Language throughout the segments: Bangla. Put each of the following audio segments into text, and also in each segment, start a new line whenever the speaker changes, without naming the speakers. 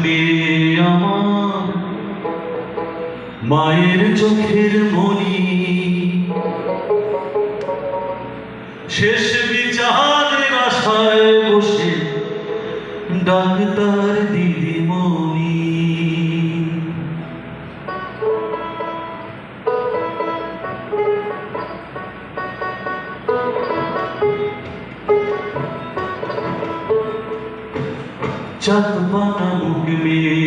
মেয়ে আমার মায়ের চোখের মনি, শেষ বিচারের আশায় বসে ডাক্তার দিদিমণি। চাঁদপানা মুখ মেয়ে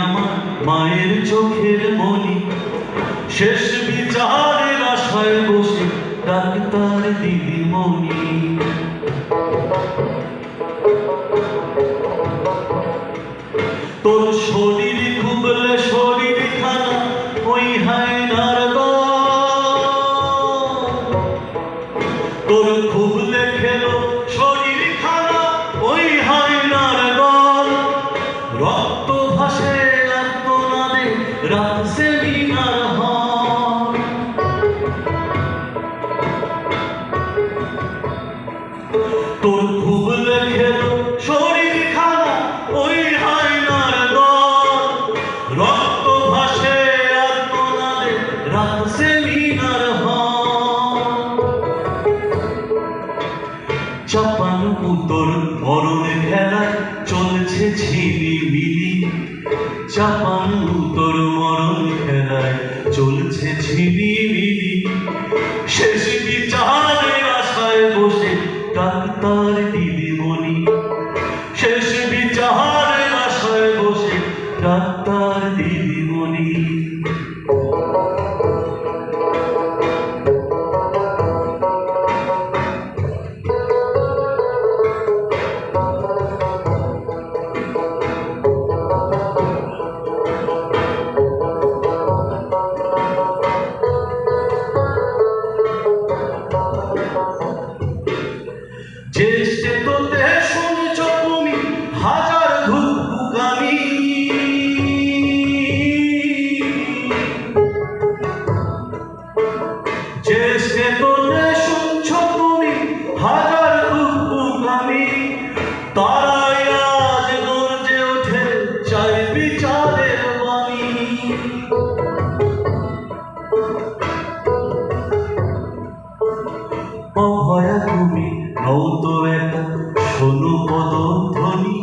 আমার মায়ের চোখের মনি, শেষ বিচারের আশায় বসে ডাক্তার দিদিমণি। তোর শরীর খুবলে শরীর খানা ওই হায়নার দল, তোর খুবলে খেলো শরীর খানা ওই হায়নার দল। রক্ত ভাসে আত্মনাদে রাত সেমিনার হল, তোর খুবলে খেলো শরীর খানা ওই হায়নার দল। রক্ত ভাসে আত্মনাদে রাত সেমিনার হল। চাপানো উত্তর মরণ খেলায় চলছে ঝিলিমিলি, চাপানো উত্তর মরণ খেলায় চলছে ঝিলিমিলি। শেষ বিচারের আশায় বসে ডাক্তার দিদিমণি, শেষ বিচারের আশায় বসে ডাক্তার দিদিমণি। যে সেতুতে শুনেছ তুমি হাজার ধুকপুকানি, যে সেতুতে শুনছ তুমি হাজার ধুকপুকানি, তারাই আজ গর্জে ওঠে চাই বিচারের বাণী। অভয়া তুমি নও তো একা শোনো পদধ্বনি,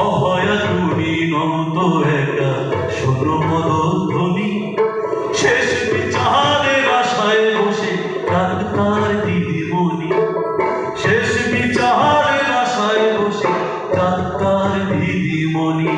অভয়া তুমি নও তো একা শোনো পদধ্বনি। শেষ বিচারের আশায় বসে ডাক্তার দিদিমণি, শেষ বিচারের আশায় বসে ডাক্তার দিদিমণি।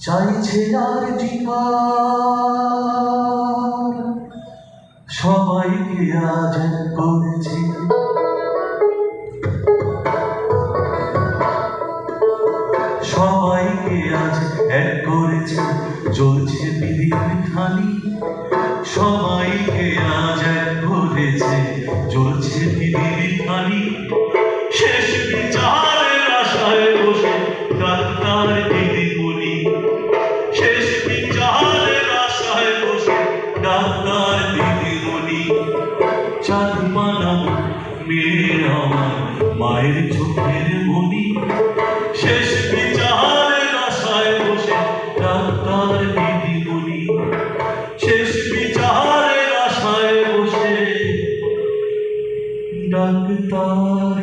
চাইছে আর জিহার সবাইকে আজ করেছে, সবাইকে আজ এক করেছে জ্বলছে পৃথিবীর খানি। সবাইকে আজ এক করেছে জ্বলছে পৃথিবীর খানি। শেষ বিচারের আশায় বসে ডাক্তার দিদিমণি, শেষ বিচারের আশায় বসে ডাক্তার দিদিমণি। চাঁদপানা মেয়ে আমার মায়ের চোখের মনি, শেষ বিচারের আশায় বসে ডাক্তার দিদিমণি, শেষ বিচারের আশায় বসে ডাক্তার